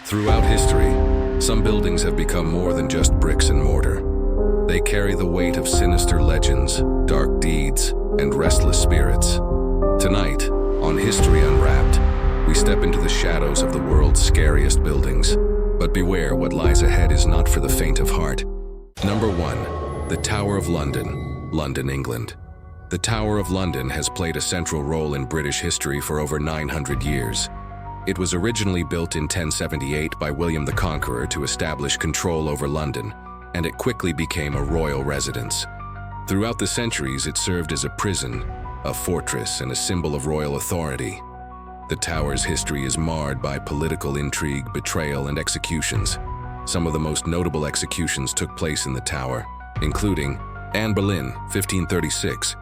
Throughout history, some buildings have become more than just bricks and mortar. They carry the weight of sinister legends, dark deeds, and restless spirits. Tonight, on History Unwrapped, we step into the shadows of the world's scariest buildings. But beware, what lies ahead is not for the faint of heart. Number 1. The Tower of London, London, England. The Tower of London has played a central role in British history for over 900 years. It was originally built in 1078 by William the Conqueror to establish control over London, and it quickly became a royal residence. Throughout the centuries, it served as a prison, a fortress, and a symbol of royal authority. The tower's history is marred by political intrigue, betrayal, and executions. Some of the most notable executions took place in the tower, including Anne Boleyn, 1536,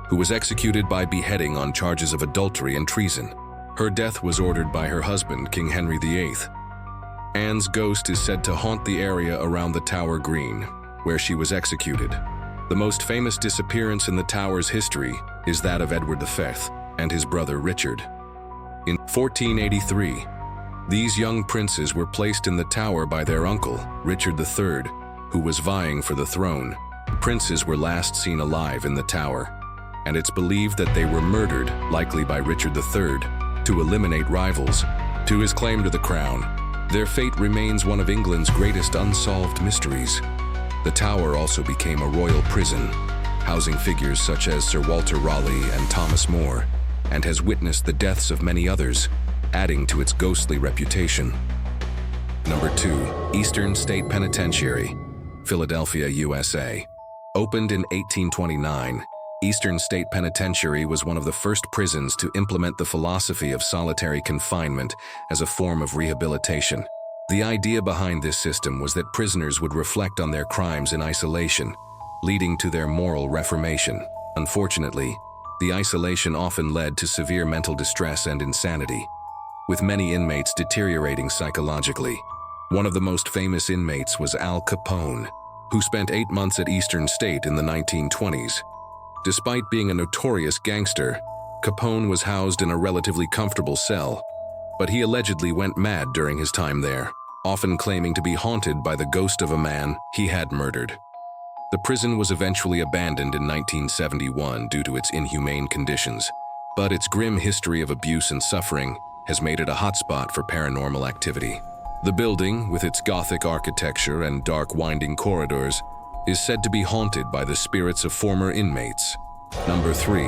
who was executed by beheading on charges of adultery and treason. Her death was ordered by her husband, King Henry VIII. Anne's ghost is said to haunt the area around the Tower Green, where she was executed. The most famous disappearance in the tower's history is that of Edward V and his brother Richard. In 1483, these young princes were placed in the tower by their uncle, Richard III, who was vying for the throne. The princes were last seen alive in the tower, and it's believed that they were murdered, likely by Richard III, to eliminate rivals to his claim to the crown. Their fate remains one of England's greatest unsolved mysteries. The tower also became a royal prison, housing figures such as Sir Walter Raleigh and Thomas More, and has witnessed the deaths of many others, adding to its ghostly reputation. Number 2. Eastern State Penitentiary, Philadelphia, USA. Opened in 1829, Eastern State Penitentiary was one of the first prisons to implement the philosophy of solitary confinement as a form of rehabilitation. The idea behind this system was that prisoners would reflect on their crimes in isolation, leading to their moral reformation. Unfortunately, the isolation often led to severe mental distress and insanity, with many inmates deteriorating psychologically. One of the most famous inmates was Al Capone, who spent 8 months at Eastern State in the 1920s. Despite being a notorious gangster, Capone was housed in a relatively comfortable cell, but he allegedly went mad during his time there, often claiming to be haunted by the ghost of a man he had murdered. The prison was eventually abandoned in 1971 due to its inhumane conditions, but its grim history of abuse and suffering has made it a hotspot for paranormal activity. The building, with its Gothic architecture and dark winding corridors, is said to be haunted by the spirits of former inmates. Number 3.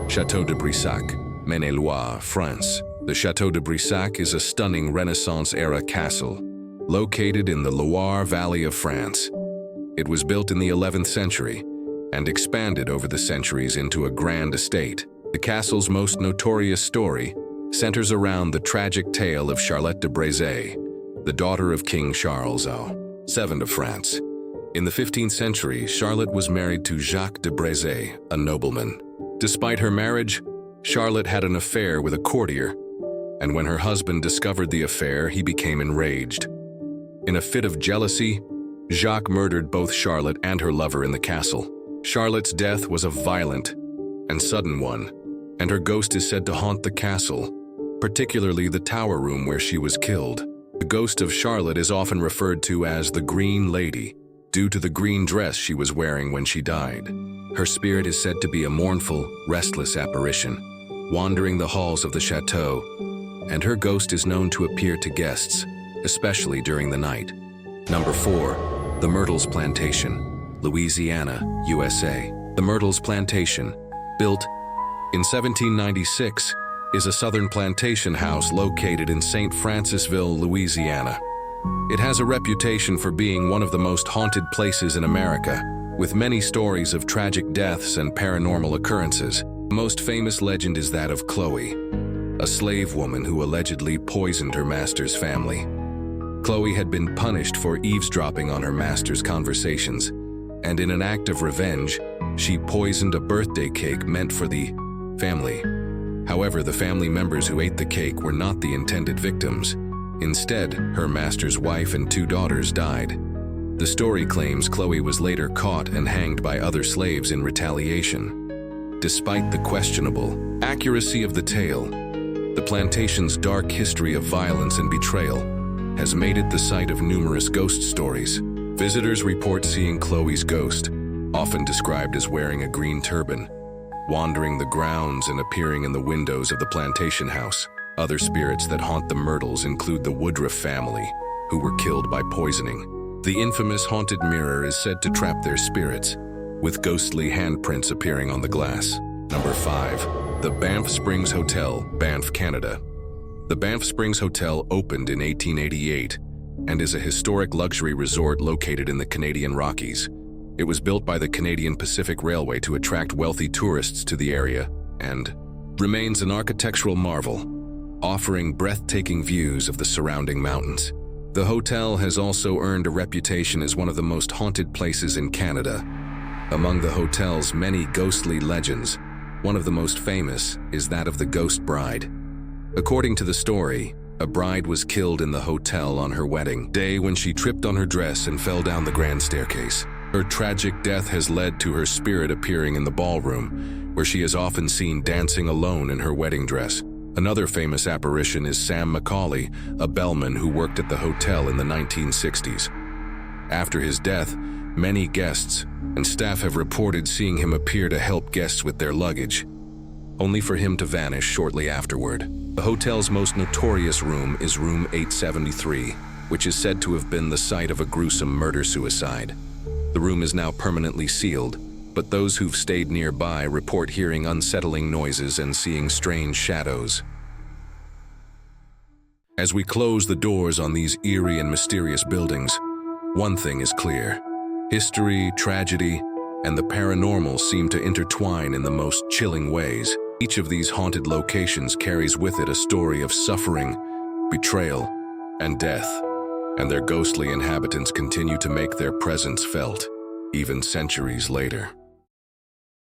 Château de Brissac, Maine-et-Loire, France. The Château de Brissac is a stunning Renaissance-era castle, located in the Loire Valley of France. It was built in the 11th century and expanded over the centuries into a grand estate. The castle's most notorious story centers around the tragic tale of Charlotte de Brissac, the daughter of King Charles VII of France. In the 15th century, Charlotte was married to Jacques de Brissac, a nobleman. Despite her marriage, Charlotte had an affair with a courtier, and when her husband discovered the affair, he became enraged. In a fit of jealousy, Jacques murdered both Charlotte and her lover in the castle. Charlotte's death was a violent and sudden one, and her ghost is said to haunt the castle, particularly the tower room where she was killed. The ghost of Charlotte is often referred to as the Green Lady, due to the green dress she was wearing when she died. Her spirit is said to be a mournful, restless apparition, wandering the halls of the chateau, and her ghost is known to appear to guests, especially during the night. Number 4. The Myrtles Plantation, Louisiana, USA. The Myrtles Plantation, built in 1796, is a southern plantation house located in St. Francisville, Louisiana. It has a reputation for being one of the most haunted places in America, with many stories of tragic deaths and paranormal occurrences. The most famous legend is that of Chloe, a slave woman who allegedly poisoned her master's family. Chloe had been punished for eavesdropping on her master's conversations, and in an act of revenge, she poisoned a birthday cake meant for the family. However, the family members who ate the cake were not the intended victims. Instead, her master's wife and 2 daughters died. The story claims Chloe was later caught and hanged by other slaves in retaliation. Despite the questionable accuracy of the tale, the plantation's dark history of violence and betrayal has made it the site of numerous ghost stories. Visitors report seeing Chloe's ghost, often described as wearing a green turban, wandering the grounds and appearing in the windows of the plantation house. Other spirits that haunt the Myrtles include the Woodruff family, who were killed by poisoning. The infamous haunted mirror is said to trap their spirits, with ghostly handprints appearing on the glass. Number 5. The Banff Springs Hotel, Banff, Canada. The Banff Springs Hotel opened in 1888 and is a historic luxury resort located in the Canadian Rockies. It was built by the Canadian Pacific Railway to attract wealthy tourists to the area and remains an architectural marvel, offering breathtaking views of the surrounding mountains. The hotel has also earned a reputation as one of the most haunted places in Canada. Among the hotel's many ghostly legends, one of the most famous is that of the Ghost Bride. According to the story, a bride was killed in the hotel on her wedding day when she tripped on her dress and fell down the grand staircase. Her tragic death has led to her spirit appearing in the ballroom, where she is often seen dancing alone in her wedding dress. Another famous apparition is Sam Macaulay, a bellman who worked at the hotel in the 1960s. After his death, many guests and staff have reported seeing him appear to help guests with their luggage, only for him to vanish shortly afterward. The hotel's most notorious room is room 873, which is said to have been the site of a gruesome murder-suicide. The room is now permanently sealed, but those who've stayed nearby report hearing unsettling noises and seeing strange shadows. As we close the doors on these eerie and mysterious buildings, one thing is clear. History, tragedy, and the paranormal seem to intertwine in the most chilling ways. Each of these haunted locations carries with it a story of suffering, betrayal, and death, and their ghostly inhabitants continue to make their presence felt, even centuries later.